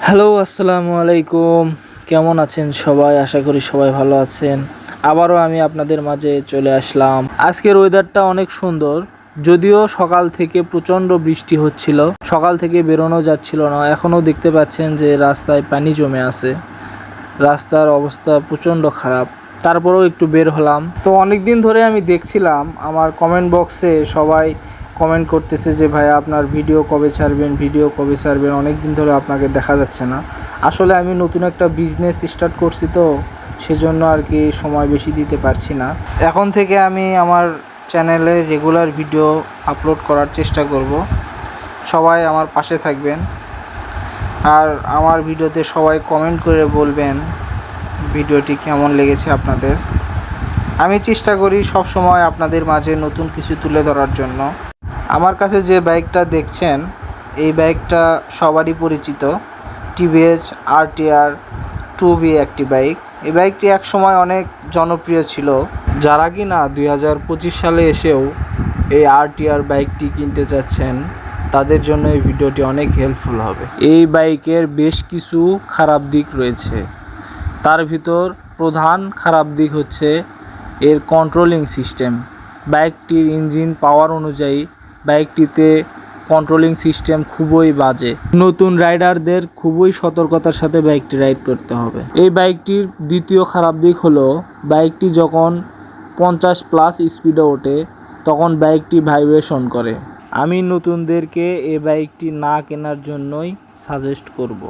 Hello, আসসালামু আলাইকুম। কেমন আছেন সবাই? আশা করি সবাই ভালো আছেন। আবারও আমি আপনাদের মাঝে চলে আসলাম। আজকের ওয়েদারটা অনেক সুন্দর, যদিও সকাল থেকে প্রচণ্ড বৃষ্টি হচ্ছিল। সকাল থেকে বেরোনো যাচ্ছিল না। এখনও দেখতে পাচ্ছেন যে রাস্তায় পানি জমে আছে। রাস্তার অবস্থা প্রচণ্ড খারাপ, তারপরেও একটু বের হলাম। তো অনেক দিন ধরে আমি দেখছিলাম আমার কমেন্ট বক্সে সবাই কমেন্ট করতেছে যে ভাইয়া আপনার ভিডিও কবে ছাড়বেন, অনেক দিন ধরে আপনাকে দেখা যাচ্ছে না। আসলে আমি নতুন একটা বিজনেস স্টার্ট করছি, তো সেজন্য আর কি সময় বেশি দিতে পারছি না। এখন থেকে আমি আমার চ্যানেলে রেগুলার ভিডিও আপলোড করার চেষ্টা করব। সবাই আমার পাশে থাকবেন, আর আমার ভিডিওতে সবাই কমেন্ট করে বলবেন ভিডিওটি কেমন লেগেছে আপনাদের। আমি চেষ্টা করি সব সময় আপনাদের মাঝে নতুন কিছু তুলে ধরার জন্য। আমার কাছে যে বাইকটা দেখছেন, এই বাইকটা সবারই পরিচিত, টিভিএস RTR 2B একটি বাইক। এই বাইকটি এক সময় অনেক জনপ্রিয় ছিল। যারা কি না 2025 সালে এসেও এই RTR বাইকটি কিনতে চাচ্ছেন, তাদের জন্য এই ভিডিওটি অনেক হেল্পফুল হবে। এই বাইকের বেশ কিছু খারাপ দিক রয়েছে। তার ভিতর প্রধান খারাপ দিক হচ্ছে এর কন্ট্রোলিং সিস্টেম। বাইকটির ইঞ্জিন পাওয়ার অনুযায়ী বাইকটিতে কন্ট্রোলিং সিস্টেম খুবই বাজে। নতুন রাইডারদের খুবই সতর্কতার সাথে বাইকটি রাইড করতে হবে। এই বাইকটির দ্বিতীয় খারাপ দিক হলো বাইকটি যখন 50+ স্পিডে ওঠে তখন বাইকটি ভাইব্রেশন করে। আমি নতুনদেরকে এই বাইকটি না কেনার জন্যই সাজেস্ট করব।